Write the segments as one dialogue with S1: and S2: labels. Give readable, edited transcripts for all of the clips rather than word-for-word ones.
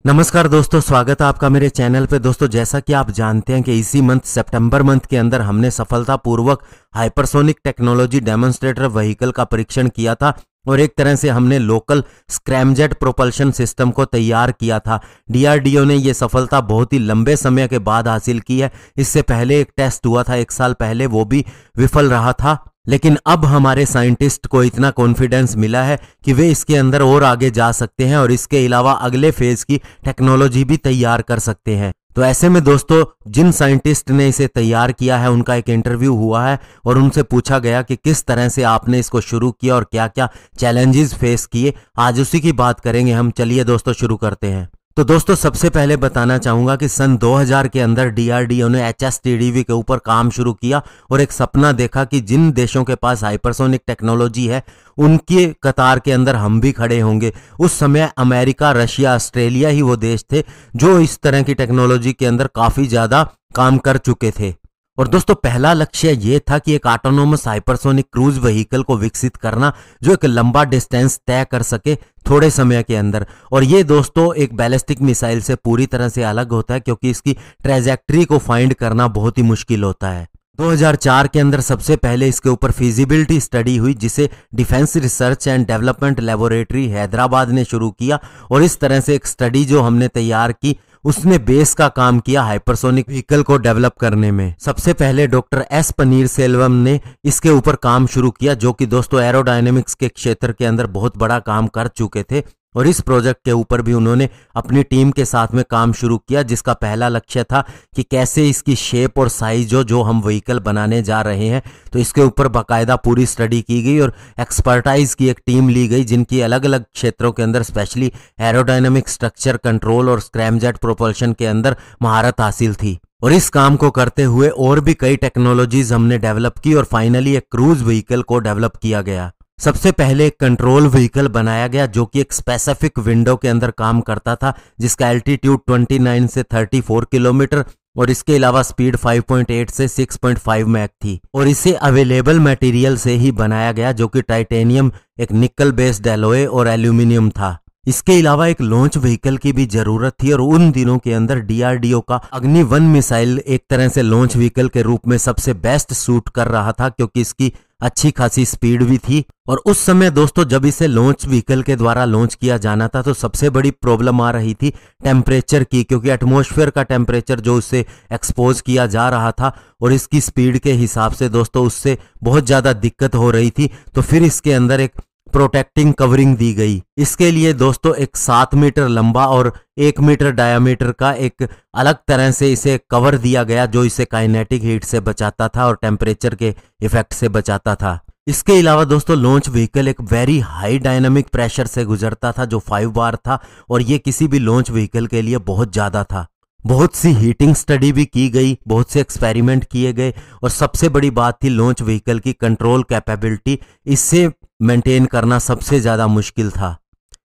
S1: नमस्कार दोस्तों, स्वागत है आपका मेरे चैनल पे। दोस्तों, जैसा कि आप जानते हैं कि इसी मंथ सितंबर मंथ के अंदर हमने सफलतापूर्वक हाइपरसोनिक टेक्नोलॉजी डेमोन्स्ट्रेटर व्हीकल का परीक्षण किया था और एक तरह से हमने लोकल स्क्रैमजेट प्रोपल्शन सिस्टम को तैयार किया था। डीआरडीओ ने ये सफलता बहुत ही लंबे समय के बाद हासिल की है। इससे पहले एक टेस्ट हुआ था 1 साल पहले, वो भी विफल रहा था। लेकिन अब हमारे साइंटिस्ट को इतना कॉन्फिडेंस मिला है कि वे इसके अंदर और आगे जा सकते हैं और इसके अलावा अगले फेज की टेक्नोलॉजी भी तैयार कर सकते हैं। तो ऐसे में दोस्तों, जिन साइंटिस्ट ने इसे तैयार किया है उनका एक इंटरव्यू हुआ है और उनसे पूछा गया कि किस तरह से आपने इसको शुरू किया और क्या क्या चैलेंजेस फेस किए। आज उसी की बात करेंगे हम। चलिए दोस्तों, शुरू करते हैं। तो दोस्तों, सबसे पहले बताना चाहूंगा कि सन 2000 के अंदर डीआरडीओ ने HSTDV के ऊपर काम शुरू किया और एक सपना देखा कि जिन देशों के पास हाइपरसोनिक टेक्नोलॉजी है उनके कतार के अंदर हम भी खड़े होंगे। उस समय अमेरिका, रशिया, ऑस्ट्रेलिया ही वो देश थे जो इस तरह की टेक्नोलॉजी के अंदर काफी ज्यादा काम कर चुके थे। और दोस्तों, पहला लक्ष्य ये था कि एक ऑटोनोमस हाइपरसोनिक क्रूज व्हीकल को विकसित करना जो एक लंबा डिस्टेंस तय कर सके थोड़े समय के अंदर। और ये दोस्तों एक बैलिस्टिक मिसाइल से पूरी तरह से अलग होता है क्योंकि इसकी ट्रेजेक्ट्री को फाइंड करना बहुत ही मुश्किल होता है। 2004 के अंदर सबसे पहले इसके ऊपर फिजिबिलिटी स्टडी हुई जिसे defence research and development laboratory Hyderabad ने शुरू किया। और इस तरह से एक स्टडी जो हमने तैयार की उसने बेस का काम किया हाइपरसोनिक व्हीकल को डेवलप करने में। सबसे पहले डॉक्टर एस पनीरसेल्वम ने इसके ऊपर काम शुरू किया, जो कि दोस्तों एरोडायनेमिक्स के क्षेत्र के अंदर बहुत बड़ा काम कर चुके थे। और इस प्रोजेक्ट के ऊपर भी उन्होंने अपनी टीम के साथ में काम शुरू किया, जिसका पहला लक्ष्य था कि कैसे इसकी शेप और साइज जो हम व्हीकल बनाने जा रहे हैं, तो इसके ऊपर बाकायदा पूरी स्टडी की गई और एक्सपर्टाइज की एक टीम ली गई जिनकी अलग अलग क्षेत्रों के अंदर स्पेशली एरोडायनेमिक, स्ट्रक्चर, कंट्रोल और स्क्रैमजेट प्रोपल्शन के अंदर महारत हासिल थी। और इस काम को करते हुए और भी कई टेक्नोलॉजीज हमने डेवलप की और फाइनली एक क्रूज व्हीकल को डेवलप किया गया। सबसे पहले एक कंट्रोल व्हीकल बनाया गया जो कि एक स्पेसिफिक विंडो के अंदर काम करता था, जिसका एल्टीट्यूड 29 से 34 किलोमीटर और इसके अलावा स्पीड 5.8 से 6.5 मैक थी। और इसे अवेलेबल मटेरियल से ही बनाया गया जो कि टाइटेनियम, एक निकल बेस्ड एलॉय और एल्यूमिनियम था। इसके अलावा एक लॉन्च व्हीकल की भी जरूरत थी और उन दिनों के अंदर डीआरडीओ का अग्नि-1 मिसाइल एक तरह से लॉन्च व्हीकल के रूप में सबसे बेस्ट सूट कर रहा था क्योंकि इसकी अच्छी खासी स्पीड भी थी। और उस समय दोस्तों, जब इसे लॉन्च व्हीकल के द्वारा लॉन्च किया जाना था तो सबसे बड़ी प्रॉब्लम आ रही थी टेम्परेचर की, क्योंकि एटमॉस्फेयर का टेम्परेचर जो उससे एक्सपोज किया जा रहा था और इसकी स्पीड के हिसाब से दोस्तों उससे बहुत ज्यादा दिक्कत हो रही थी। तो फिर इसके अंदर एक प्रोटेक्टिंग कवरिंग दी गई। इसके लिए दोस्तों एक 7 मीटर लंबा और 1 मीटर डायामीटर का एक अलग तरह से इसे कवर दिया गया जो इसे काइनेटिक हीट से बचाता था और टेम्परेचर के इफेक्ट से बचाता था। इसके अलावा दोस्तों लॉन्च व्हीकल एक वेरी हाई डायनामिक प्रेशर से गुजरता था जो 5 बार था और ये किसी भी लॉन्च व्हीकल के लिए बहुत ज्यादा था। बहुत सी हीटिंग स्टडी भी की गई, बहुत से एक्सपेरिमेंट किए गए और सबसे बड़ी बात थी लॉन्च व्हीकल की कंट्रोल कैपेबिलिटी। इससे मेंटेन करना सबसे ज्यादा मुश्किल था।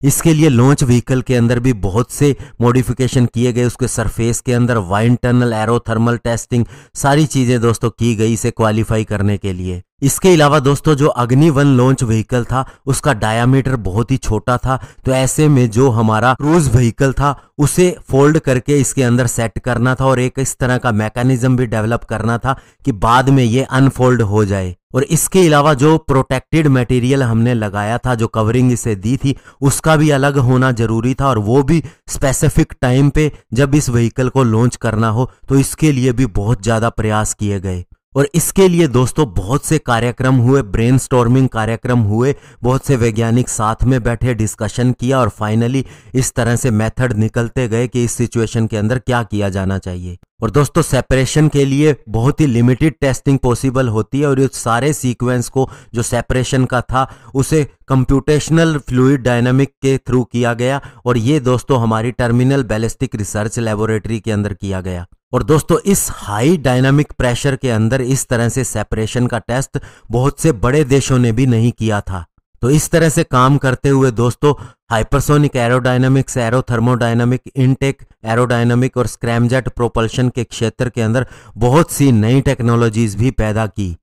S1: इसके लिए लॉन्च व्हीकल के अंदर भी बहुत से मॉडिफिकेशन किए गए। उसके सरफेस के अंदर वाइंड टनल, एरोथर्मल टेस्टिंग, सारी चीजें दोस्तों की गई इसे क्वालिफाई करने के लिए। इसके अलावा दोस्तों जो अग्नि-1 लॉन्च व्हीकल था उसका डायामीटर बहुत ही छोटा था, तो ऐसे में जो हमारा क्रूज व्हीकल था उसे फोल्ड करके इसके अंदर सेट करना था और एक इस तरह का मैकेनिज्म भी डेवलप करना था कि बाद में ये अनफोल्ड हो जाए। और इसके अलावा जो प्रोटेक्टेड मटेरियल हमने लगाया था, जो कवरिंग इसे दी थी, उसका भी अलग होना जरूरी था और वो भी स्पेसिफिक टाइम पे जब इस व्हीकल को लॉन्च करना हो, तो इसके लिए भी बहुत ज्यादा प्रयास किए गए। और इसके लिए दोस्तों बहुत से कार्यक्रम हुए, ब्रेनस्टॉर्मिंग कार्यक्रम हुए, बहुत से वैज्ञानिक साथ में बैठे, डिस्कशन किया और फाइनली इस तरह से मेथड निकलते गए कि इस सिचुएशन के अंदर क्या किया जाना चाहिए। और दोस्तों सेपरेशन के लिए बहुत ही लिमिटेड टेस्टिंग पॉसिबल होती है और इस सारे सीक्वेंस को जो सेपरेशन का था उसे कंप्यूटेशनल फ्लूइड डायनामिक के थ्रू किया गया और ये दोस्तों हमारी टर्मिनल बैलिस्टिक रिसर्च लेबोरेटरी के अंदर किया गया। और दोस्तों इस हाई डायनामिक प्रेशर के अंदर इस तरह से सेपरेशन का टेस्ट बहुत से बड़े देशों ने भी नहीं किया था। तो इस तरह से काम करते हुए दोस्तों हाइपरसोनिक एरोडायनामिक्स, एरोथर्मोडायनामिक, इनटेक एरोडायनामिक और स्क्रैमजेट प्रोपल्शन के क्षेत्र के अंदर बहुत सी नई टेक्नोलॉजीज भी पैदा की।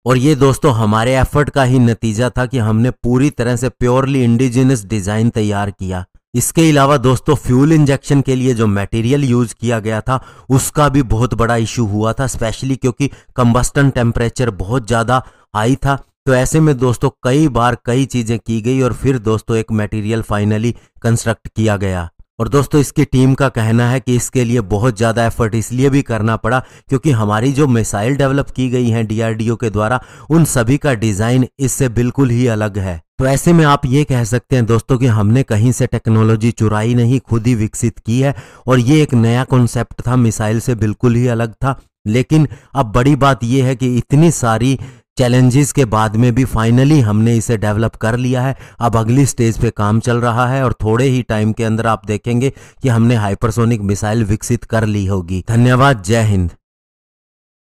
S1: और ये दोस्तों हमारे एफर्ट का ही नतीजा था कि हमने पूरी तरह से प्योरली इंडिजिनस डिजाइन तैयार किया। इसके अलावा दोस्तों फ्यूल इंजेक्शन के लिए जो मटेरियल यूज किया गया था उसका भी बहुत बड़ा इशू हुआ था, स्पेशली क्योंकि कंबस्टन टेम्परेचर बहुत ज़्यादा हाई था। तो ऐसे में दोस्तों कई बार कई चीज़ें की गई और फिर दोस्तों एक मटेरियल फाइनली कंस्ट्रक्ट किया गया। और दोस्तों इसकी टीम का कहना है कि इसके लिए बहुत ज़्यादा एफर्ट इसलिए भी करना पड़ा क्योंकि हमारी जो मिसाइल डेवलप की गई हैं डीआरडीओ के द्वारा उन सभी का डिज़ाइन इससे बिल्कुल ही अलग है। तो ऐसे में आप ये कह सकते हैं दोस्तों कि हमने कहीं से टेक्नोलॉजी चुराई नहीं, खुद ही विकसित की है और ये एक नया कॉन्सेप्ट था, मिसाइल से बिल्कुल ही अलग था। लेकिन अब बड़ी बात यह है कि इतनी सारी चैलेंजेस के बाद में भी फाइनली हमने इसे डेवलप कर लिया है। अब अगली स्टेज पे काम चल रहा है और थोड़े ही टाइम के अंदर आप देखेंगे कि हमने हाइपरसोनिक मिसाइल विकसित कर ली होगी। धन्यवाद, जय हिंद।